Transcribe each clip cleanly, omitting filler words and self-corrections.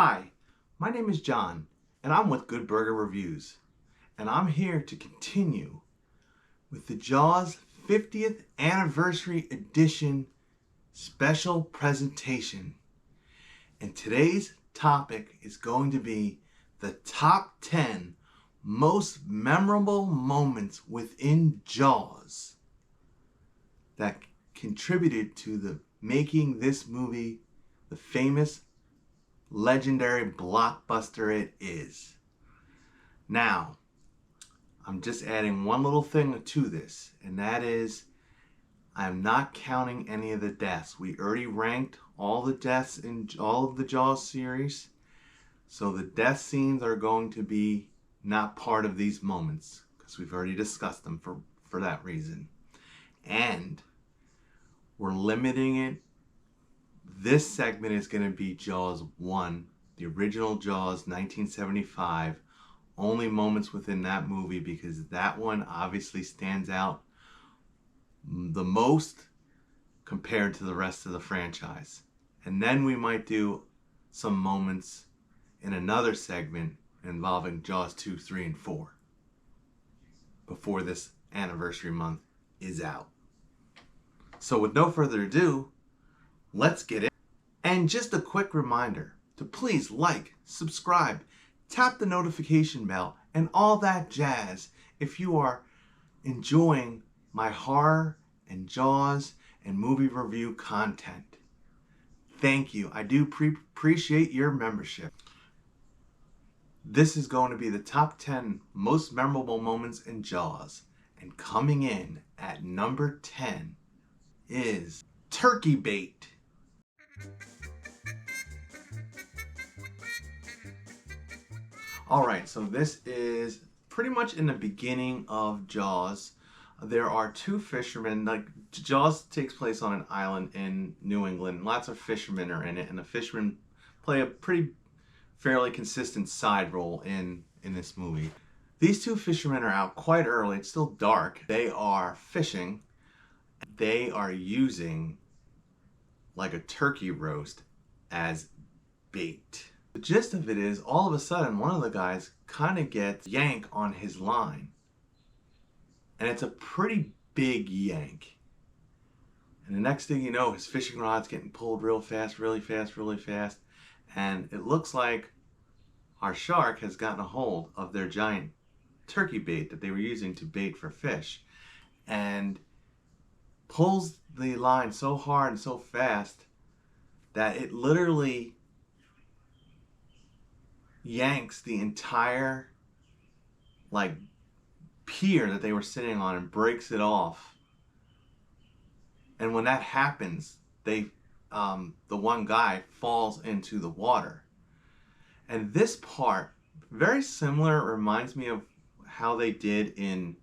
Hi, my name is John, and I'm with Good Burger Reviews, and I'm here to continue with the Jaws 50th Anniversary Edition special presentation. And today's topic is going to be the top 10 most memorable moments within Jaws that contributed to the making this movie the famous legendary blockbuster it is. Now, I'm just adding one little thing to this, and that is I'm not counting any of the deaths. We already ranked all the deaths in all of the Jaws series, so the death scenes are going to be not part of these moments because we've already discussed them for that reason. And we're limiting it. This segment is going to be Jaws 1, the original Jaws 1975, only moments within that movie because that one obviously stands out the most compared to the rest of the franchise. And then we might do some moments in another segment involving Jaws 2, 3, and 4 before this anniversary month is out. So with no further ado, let's get in. And just a quick reminder to please like, subscribe, tap the notification bell, and all that jazz if you are enjoying my horror and Jaws and movie review content. Thank you. I do appreciate your membership. This is going to be the top 10 most memorable moments in Jaws. And coming in at number 10 is turkey bait. Alright, so this is pretty much in the beginning of Jaws. There are two fishermen. Like Jaws takes place on an island in New England. Lots of fishermen are in it, and the fishermen play a pretty fairly consistent side role in this movie. These two fishermen are out quite early. It's still dark. They are fishing. They are using like a turkey roast as bait. The gist of it is all of a sudden one of the guys kind of gets yank on his line. And it's a pretty big yank. And the next thing you know, his fishing rod's getting pulled real fast, really fast, really fast. And it looks like our shark has gotten a hold of their giant turkey bait that they were using to bait for fish. And pulls the line so hard and so fast that it literally yanks the entire pier that they were sitting on and breaks it off. And when that happens, the one guy falls into the water. And this part, very similar, reminds me of how they did in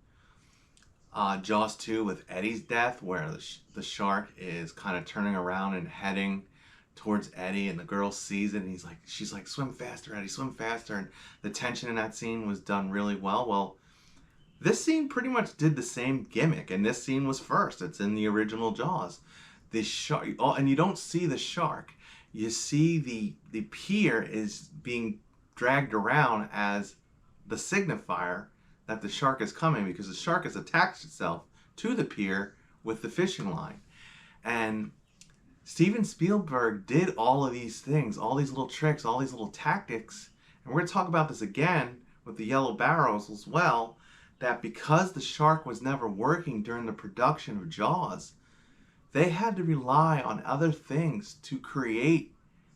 Jaws 2 with Eddie's death, where the shark is kind of turning around and heading towards Eddie, and the girl sees it, and she's like, swim faster, Eddie, swim faster. And the tension in that scene was done really well. Well, this scene pretty much did the same gimmick, and this scene was first. It's in the original Jaws. The shark, and you don't see the shark. You see the pier is being dragged around as the signifier that the shark is coming, because the shark has attached itself to the pier with the fishing line. And Steven Spielberg did all of these things, all these little tricks, all these little tactics. And we're going to talk about this again with the yellow barrels as well, that because the shark was never working during the production of Jaws, they had to rely on other things to create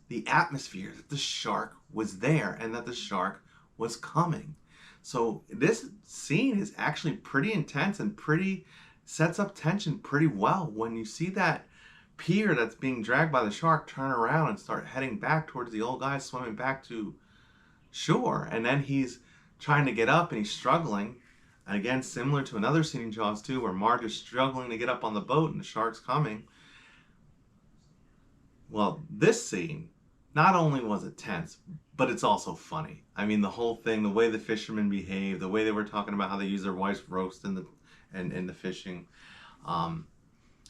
the atmosphere that the shark was there and that the shark was coming. So this scene is actually pretty intense and sets up tension pretty well when you see that pier that's being dragged by the shark turn around and start heading back towards the old guy swimming back to shore. And then he's trying to get up and he's struggling. And again, similar to another scene in Jaws 2 where Marge is struggling to get up on the boat and the shark's coming. Well, this scene, not only was it tense, but it's also funny. I mean, the whole thing, the way the fishermen behave, the way they were talking about how they use their wife's roast in the fishing. And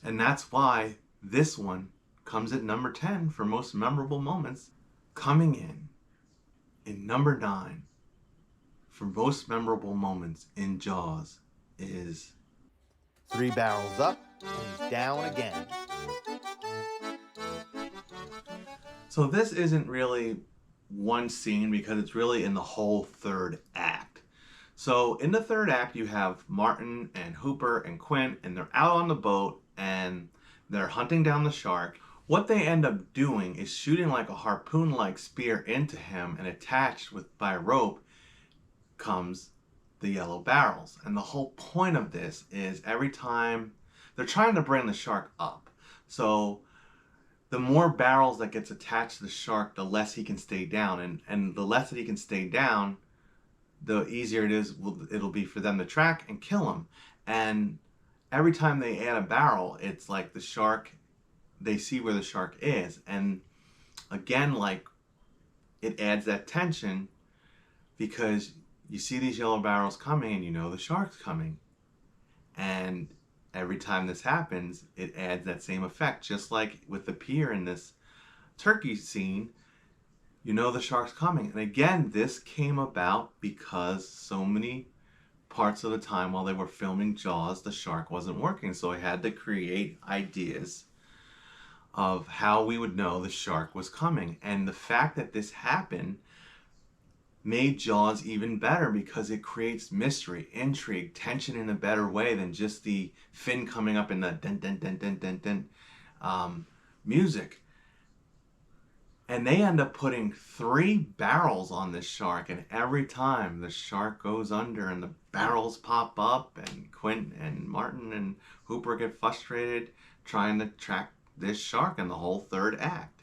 that's why this one comes at number 10 for most memorable moments. Coming in in number 9 for most memorable moments in Jaws is 3 barrels up and he's down again. So this isn't really one scene because it's really in the whole third act. So in the third act, you have Martin and Hooper and Quint, and they're out on the boat and they're hunting down the shark. What they end up doing is shooting like a harpoon-like spear into him, and attached by a rope comes the yellow barrels. And the whole point of this is every time they're trying to bring the shark up. So the more barrels that gets attached to the shark, the less he can stay down. And the less that he can stay down, the easier it'll be for them to track and kill him. And every time they add a barrel, it's like the shark, they see where the shark is. And again, like, it adds that tension because you see these yellow barrels coming and you know the shark's coming. And every time this happens, it adds that same effect. Just like with the pier in this turkey scene, you know the shark's coming. And again, this came about because so many parts of the time while they were filming Jaws, the shark wasn't working. So I had to create ideas of how we would know the shark was coming. And the fact that this happened made Jaws even better because it creates mystery, intrigue, tension in a better way than just the fin coming up in the dun dun dun dun dun dun music. And they end up putting 3 barrels on this shark, and every time the shark goes under and the barrels pop up, and Quint and Martin and Hooper get frustrated trying to track this shark in the whole third act.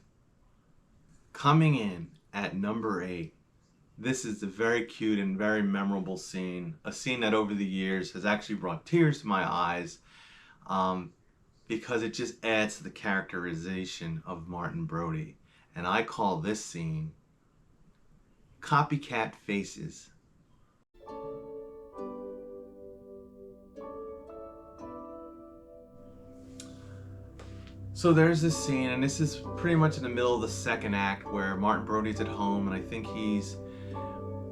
Coming in at number 8, this is a very cute and very memorable scene, a scene that over the years has actually brought tears to my eyes because it just adds to the characterization of Martin Brody. And I call this scene Copycat Faces. So there's this scene, and this is pretty much in the middle of the second act, where Martin Brody's at home, and I think he's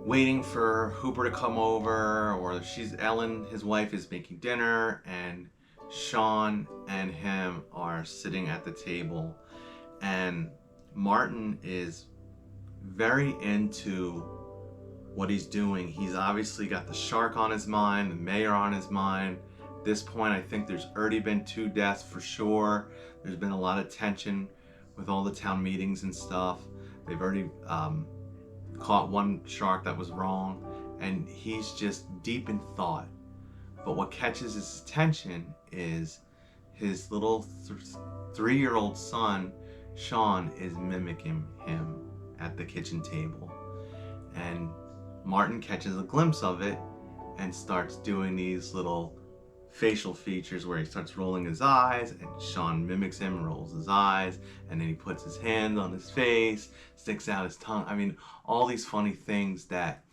waiting for Hooper to come over, or Ellen, his wife, is making dinner, and Sean and him are sitting at the table, and Martin is very into what he's doing. He's obviously got the shark on his mind, the mayor on his mind. At this point, I think there's already been 2 deaths for sure. There's been a lot of tension with all the town meetings and stuff. They've already caught one shark that was wrong, and he's just deep in thought. But what catches his attention is his little 3-year-old son, Sean, is mimicking him at the kitchen table. And Martin catches a glimpse of it and starts doing these little facial features where he starts rolling his eyes, and Sean mimics him, rolls his eyes, and then he puts his hand on his face, sticks out his tongue. I mean, all these funny things that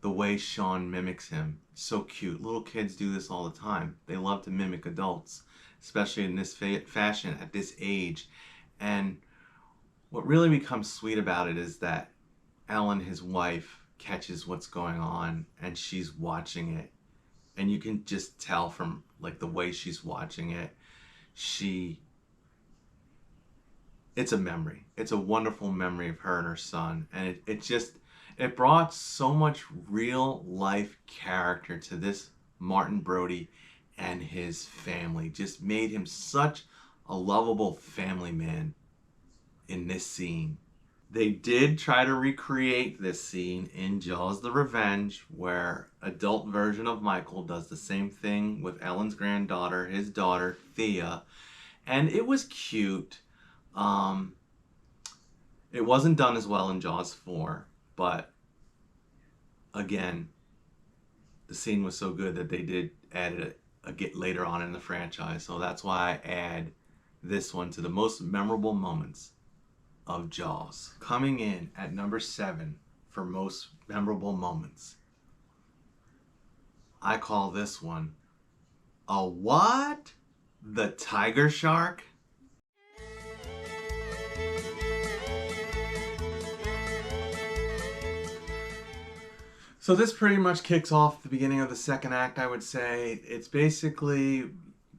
the way Sean mimics him, so cute. Little kids do this all the time. They love to mimic adults, especially in this fashion at this age. And what really becomes sweet about it is that Ellen, his wife, catches what's going on, and she's watching it. And you can just tell from like the way she's watching it, it's a memory. It's a wonderful memory of her and her son. And it brought so much real life character to this Martin Brody and his family. Just made him such a lovable family man in this scene. They did try to recreate this scene in Jaws the Revenge, where adult version of Michael does the same thing with Ellen's granddaughter, his daughter, Thea. And it was cute. It wasn't done as well in Jaws 4, but again, the scene was so good that they did add it later on in the franchise. So that's why I add this one to the most memorable moments of Jaws. Coming in at number 7 for most memorable moments, I call this one a what? The tiger shark? So this pretty much kicks off the beginning of the second act, I would say. It's basically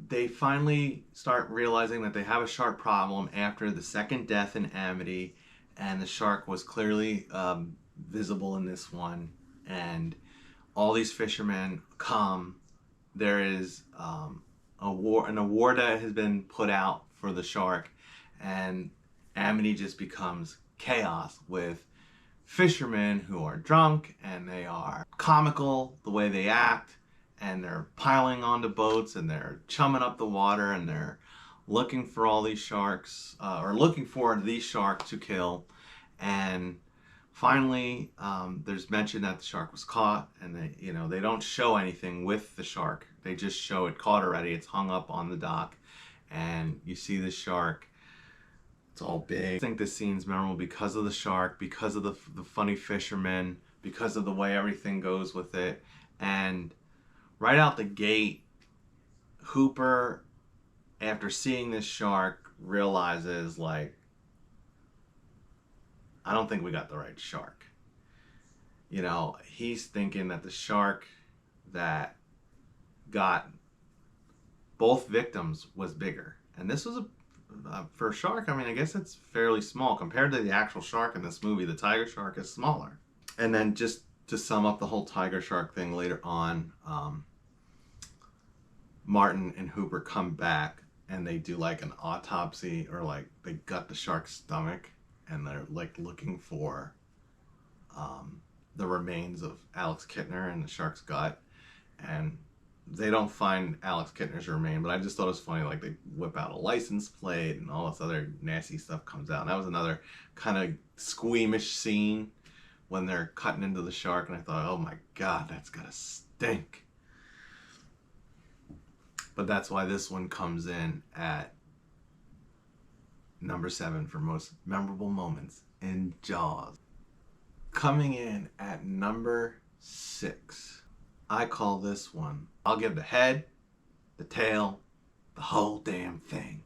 they finally start realizing that they have a shark problem after the second death in Amity, and the shark was clearly visible in this one. And all these fishermen come. There is an award that has been put out for the shark, and Amity just becomes chaos with fishermen who are drunk and they are comical the way they act, and they're piling onto boats and they're chumming up the water and they're looking for all these sharks or looking for these sharks to kill. And finally there's mention that the shark was caught, and they don't show anything with the shark. They just show it caught already. It's hung up on the dock and you see the shark. It's all big. I think this scene's memorable because of the shark, because of the funny fishermen, because of the way everything goes with it. And right out the gate, Hooper, after seeing this shark, realizes, like, I don't think we got the right shark. He's thinking that the shark that got both victims was bigger. And this was for a shark, I guess it's fairly small compared to the actual shark in this movie. The tiger shark is smaller. And then just to sum up the whole tiger shark thing, later on, Martin and Hooper come back and they do like an autopsy, or like they gut the shark's stomach, and they're like looking for the remains of Alex Kittner in the shark's gut. And they don't find Alex Kittner's remain, but I just thought it was funny. Like, they whip out a license plate and all this other nasty stuff comes out. And that was another kind of squeamish scene when they're cutting into the shark. And I thought, oh my God, that's gotta stink. But that's why this one comes in at number 7 for most memorable moments in Jaws. Coming in at number 6. I call this one, I'll give the head, the tail, the whole damn thing.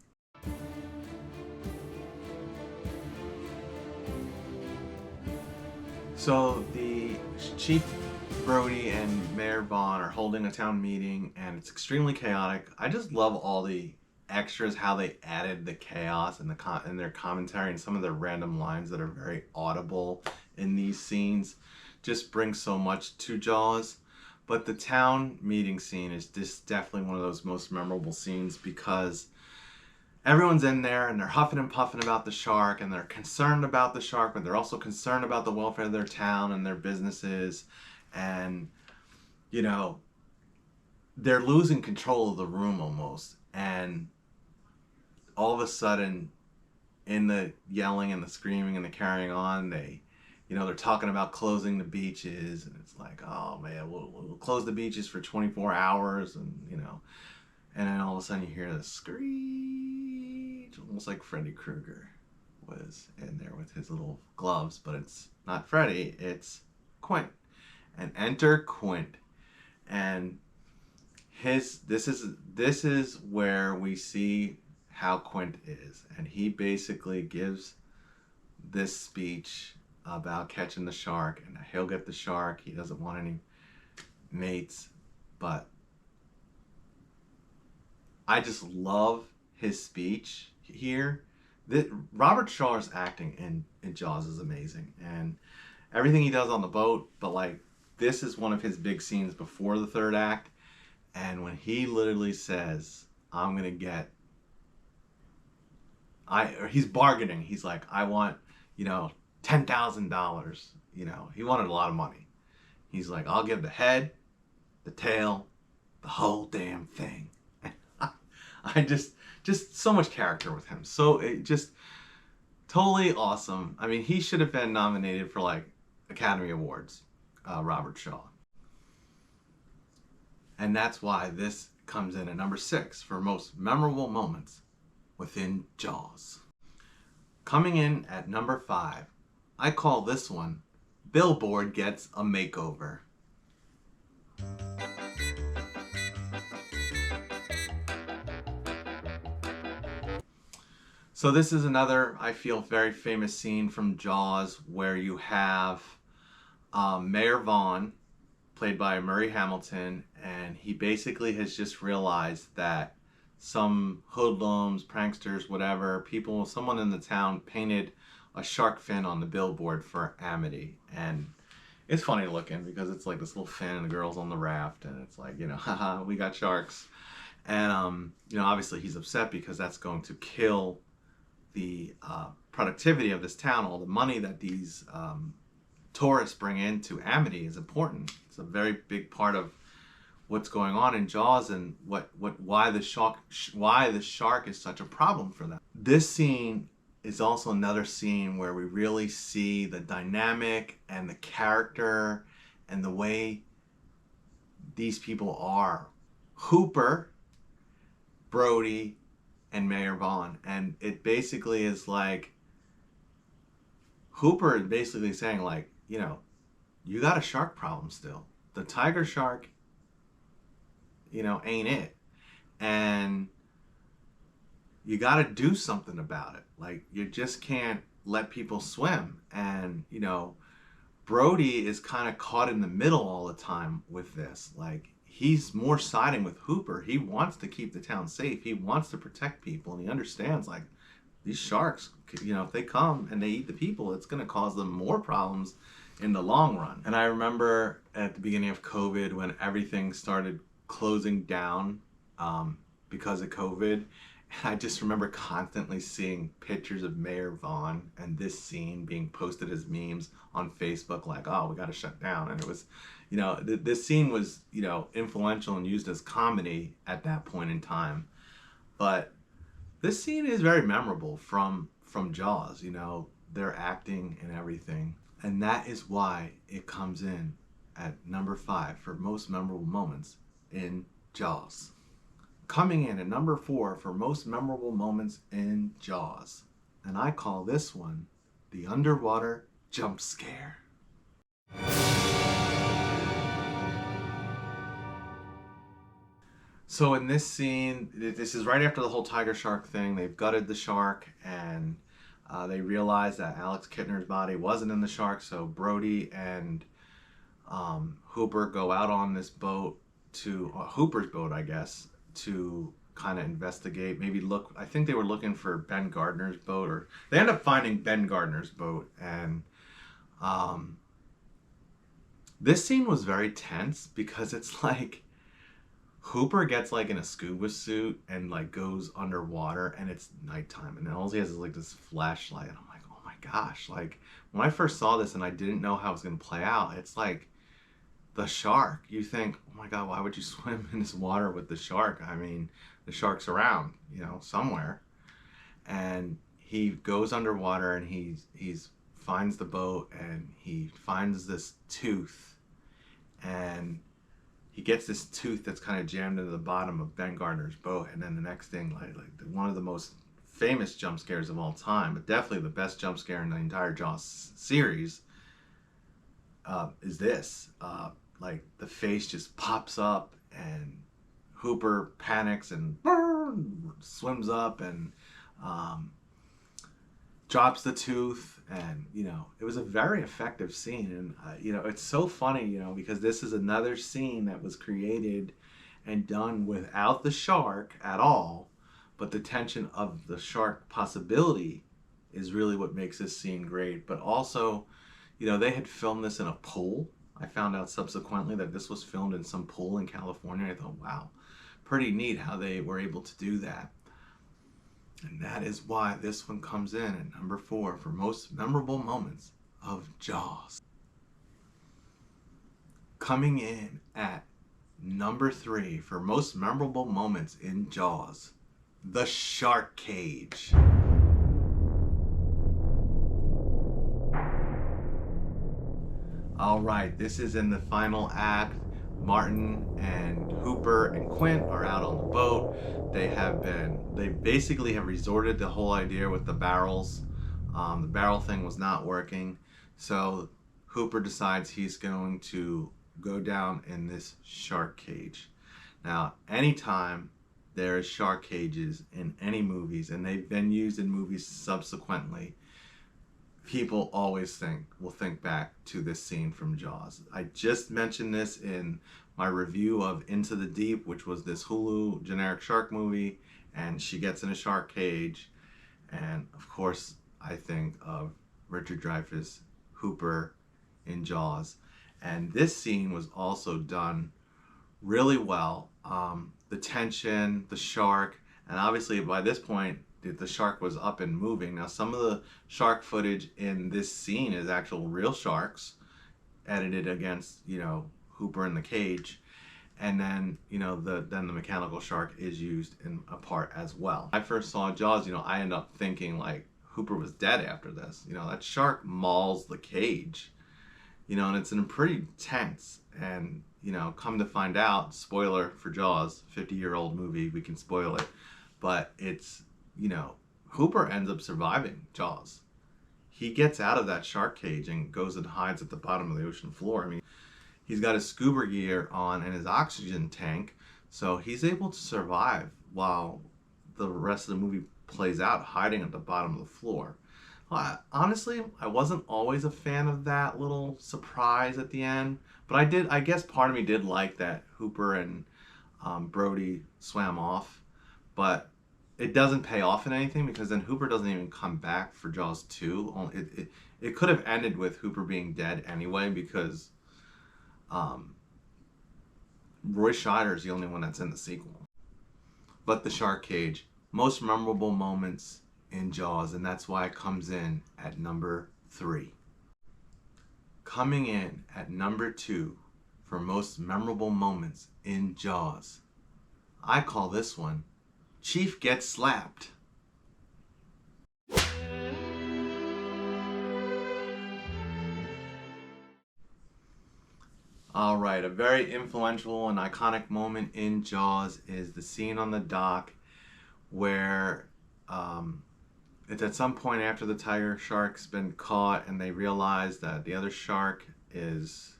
So the Chief Brody and Mayor Vaughn are holding a town meeting, and it's extremely chaotic. I just love all the extras, how they added the chaos and in their commentary, and some of their random lines that are very audible in these scenes just bring so much to Jaws. But the town meeting scene is just definitely one of those most memorable scenes, because everyone's in there and they're huffing and puffing about the shark, and they're concerned about the shark, but they're also concerned about the welfare of their town and their businesses. And, they're losing control of the room almost. And all of a sudden, in the yelling and the screaming and the carrying on, they're talking about closing the beaches, and it's like, oh man, we'll close the beaches for 24 hours, and and then all of a sudden you hear this screech, almost like Freddy Krueger was in there with his little gloves, but it's not Freddy, it's Quint. And enter Quint, and this is where we see how Quint is, and he basically gives this speech about catching the shark, and he'll get the shark. He doesn't want any mates, but I just love his speech here. Robert Shaw's acting in Jaws is amazing, and everything he does on the boat, but like, this is one of his big scenes before the third act, and when he literally says, I'm gonna get, he's bargaining, he's like, I want, $10,000, he wanted a lot of money. He's like, I'll give the head, the tail, the whole damn thing. I just so much character with him. So it just totally awesome. He should have been nominated for like Academy Awards, Robert Shaw. And that's why this comes in at number 6 for most memorable moments within Jaws. Coming in at number 5, I call this one, Billboard Gets a Makeover. So this is another, I feel, very famous scene from Jaws, where you have Mayor Vaughn played by Murray Hamilton, and he basically has just realized that some hoodlums, pranksters, whatever, people, someone in the town painted a shark fin on the billboard for Amity. And it's funny looking because it's like this little fin and the girl's on the raft, and it's like, haha, we got sharks. And, obviously he's upset because that's going to kill the productivity of this town. All the money that these tourists bring into Amity is important. It's a very big part of what's going on in Jaws and why the shark is such a problem for them. This scene is also another scene where we really see the dynamic and the character and the way these people are. Hooper, Brody, and Mayor Vaughn. And it basically is like, Hooper is basically saying like, you got a shark problem still. The tiger shark, ain't it. And you got to do something about it. Like, you just can't let people swim. And, Brody is kind of caught in the middle all the time with this. Like, he's more siding with Hooper. He wants to keep the town safe. He wants to protect people. And he understands, like, these sharks, if they come and they eat the people, it's going to cause them more problems in the long run. And I remember at the beginning of COVID when everything started closing down because of COVID, I just remember constantly seeing pictures of Mayor Vaughn and this scene being posted as memes on Facebook, like, oh, we got to shut down. And it was, this scene was, influential and used as comedy at that point in time. But this scene is very memorable from Jaws, their acting and everything. And that is why it comes in at number 5 for most memorable moments in Jaws. Coming in at number 4 for most memorable moments in Jaws. And I call this one the underwater jump scare. So in this scene, this is right after the whole tiger shark thing. They've gutted the shark, and they realize that Alex Kintner's body wasn't in the shark. So Brody and Hooper go out on this boat to Hooper's boat, I guess, to kind of investigate, maybe look. I think they were looking for Ben Gardner's boat, or they end up finding Ben Gardner's boat. And this scene was very tense because it's like Hooper gets like in a scuba suit and like goes underwater, and it's nighttime, and then all he has is like this flashlight, and I'm like, oh my gosh. Like, when I first saw this and I didn't know how it was going to play out, it's like the shark. You think, oh my god, why would you swim in this water with the shark? I mean, the shark's around, somewhere. And he goes underwater, and he's finds the boat, and he finds this tooth, and he gets this tooth that's kind of jammed into the bottom of Ben Gardner's boat. And then the next thing, like one of the most famous jump scares of all time, but definitely the best jump scare in the entire Jaws series, is this. Like, the face just pops up, and Hooper panics and swims up and drops the tooth. And it was a very effective scene. And it's so funny, because this is another scene that was created and done without the shark at all, but the tension of the shark possibility is really what makes this scene great. But also, they had filmed this in a pool. I found out subsequently that this was filmed in some pool in California. I thought, wow, pretty neat how they were able to do that. And that is why this one comes in at number 4 for most memorable moments of Jaws. Coming in at number 3 for most memorable moments in Jaws, the shark cage. All right, this is in the final act. Martin and Hooper and Quint are out on the boat. They basically have resorted to the whole idea with the barrels. The barrel thing was not working. So Hooper decides he's going to go down in this shark cage. Now, anytime there is shark cages in any movies, and they've been used in movies subsequently, people always will think back to this scene from Jaws. I just mentioned this in my review of Into the Deep, which was this Hulu generic shark movie, and she gets in a shark cage, and of course I think of Richard Dreyfuss, Hooper in Jaws. And this scene was also done really well. The tension, the shark, and obviously by this point the shark was up and moving. Now some of the shark footage in this scene is actual real sharks edited against, Hooper in the cage. And then, the mechanical shark is used in a part as well. I first saw Jaws, I ended up thinking like Hooper was dead after this. That shark mauls the cage, and it's in pretty tense. And, come to find out, spoiler for Jaws, 50-year-old movie, we can spoil it, but it's, Hooper ends up surviving Jaws. He gets out of that shark cage and goes and hides at the bottom of the ocean floor. I mean, he's got his scuba gear on and his oxygen tank, so he's able to survive while the rest of the movie plays out hiding at the bottom of the floor. Honestly, I wasn't always a fan of that little surprise at the end, but I guess part of me did like that Hooper and Brody swam off, but it doesn't pay off in anything because then Hooper doesn't even come back for Jaws 2. It could have ended with Hooper being dead anyway because Roy Scheider is the only one that's in the sequel. But the shark cage, most memorable moments in Jaws, and that's why it comes in at number 3. Coming in at number 2 for most memorable moments in Jaws, I call this one Chief Gets Slapped. All right, a very influential and iconic moment in Jaws is the scene on the dock where it's at some point after the tiger shark's been caught and they realize that the other shark is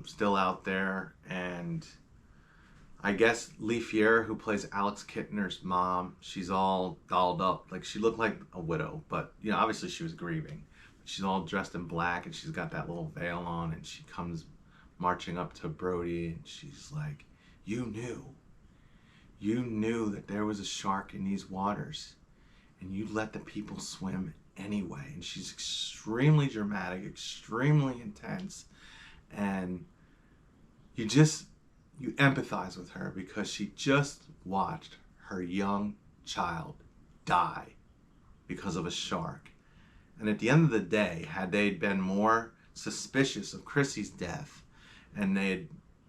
still out there, and I guess Lee Fier, who plays Alex Kittner's mom, she's all dolled up. Like, she looked like a widow, but, obviously she was grieving. She's all dressed in black, and she's got that little veil on, and she comes marching up to Brody, and she's like, you knew that there was a shark in these waters, and you let the people swim anyway. And she's extremely dramatic, extremely intense, and you empathize with her because she just watched her young child die because of a shark. And at the end of the day, had they been more suspicious of Chrissy's death and they had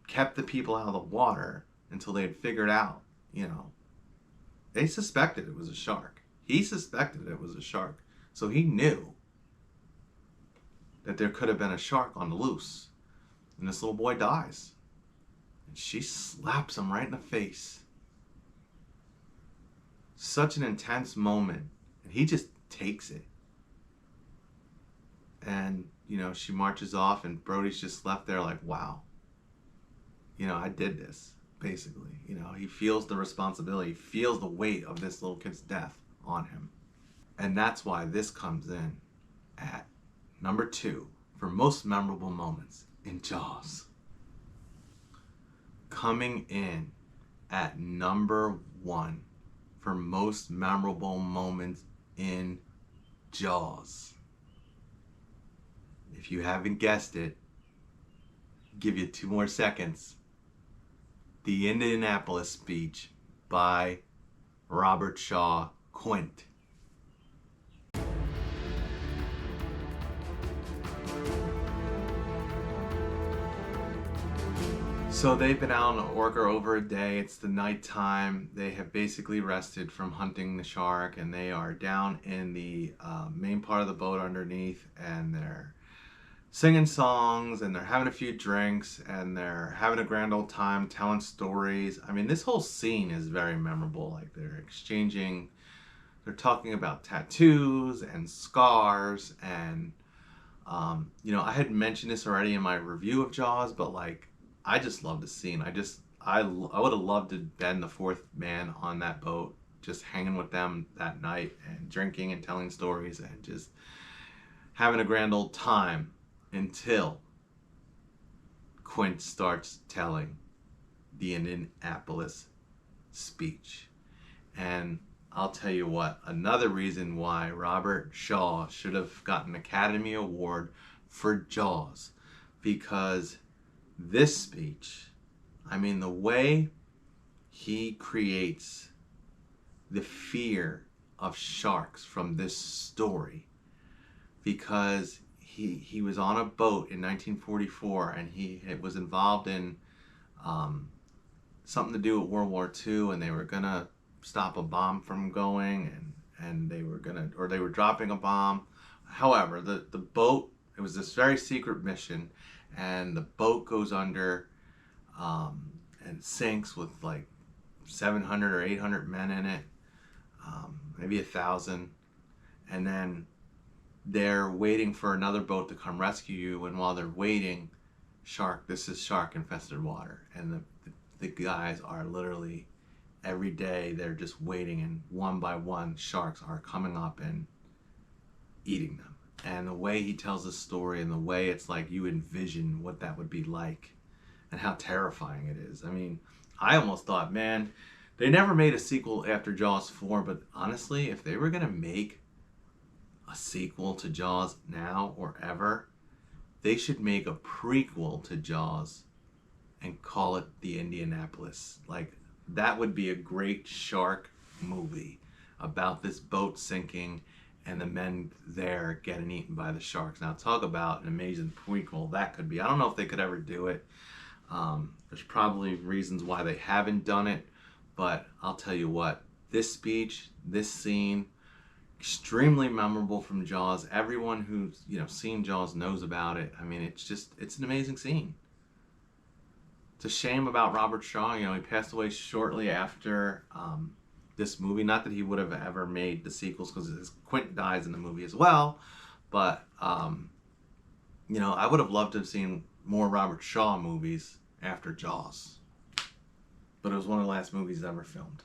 kept the people out of the water until they had figured out, they suspected it was a shark. He suspected it was a shark. So he knew that there could have been a shark on the loose. And this little boy dies. And she slaps him right in the face. Such an intense moment. And he just takes it. And, she marches off and Brody's just left there like, wow. I did this, basically. He feels the responsibility, feels the weight of this little kid's death on him. And that's why this comes in at number 2 for most memorable moments in Jaws. Coming in at number 1 for most memorable moments in Jaws. If you haven't guessed it, I'll give you 2 more seconds. The Indianapolis speech by Robert Shaw Quint. So they've been out on the orca over a day. It's the nighttime. They have basically rested from hunting the shark, and they are down in the main part of the boat underneath, and they're singing songs, and they're having a few drinks, and they're having a grand old time telling stories. I mean, this whole scene is very memorable. Like, they're talking about tattoos and scars, and I had mentioned this already in my review of Jaws, but like, I just love the scene. I would have loved to have been the 4th man on that boat, just hanging with them that night and drinking and telling stories, and just having a grand old time until Quint starts telling the Indianapolis speech. And I'll tell you what, another reason why Robert Shaw should have gotten an Academy Award for Jaws, because this speech, I mean, the way he creates the fear of sharks from this story, because he was on a boat in 1944 and he was involved in something to do with World War II, and they were gonna stop a bomb from going, and they were dropping a bomb. However, the boat, it was this very secret mission, and the boat goes under and sinks with like 700 or 800 men in it, maybe 1,000, and then they're waiting for another boat to come rescue you, and while they're waiting, this is shark infested water, and the guys are literally, every day they're just waiting, and one by one sharks are coming up and eating them. And the way he tells the story, and the way it's like you envision what that would be like and how terrifying it is. I mean, I almost thought, man, they never made a sequel after Jaws 4, but honestly, if they were gonna make a sequel to Jaws now or ever, they should make a prequel to Jaws and call it the Indianapolis. Like, that would be a great shark movie about this boat sinking and the men there getting eaten by the sharks. Now, talk about an amazing prequel that could be. I don't know if they could ever do it. There's probably reasons why they haven't done it, but I'll tell you what, this speech, this scene, extremely memorable from Jaws. Everyone who's seen Jaws knows about it. I mean, it's an amazing scene. It's a shame about Robert Shaw. He passed away shortly after this movie. Not that he would have ever made the sequels, because Quint dies in the movie as well. But I would have loved to have seen more Robert Shaw movies after Jaws. But it was one of the last movies ever filmed.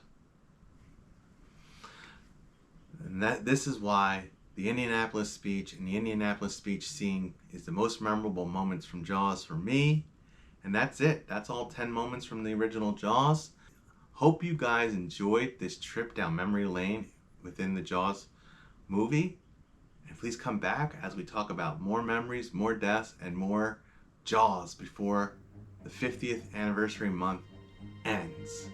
And this is why the Indianapolis speech and the Indianapolis speech scene is the most memorable moments from Jaws for me. And that's it. That's all 10 moments from the original Jaws. Hope you guys enjoyed this trip down memory lane within the Jaws movie. And please come back as we talk about more memories, more deaths, and more Jaws before the 50th anniversary month ends.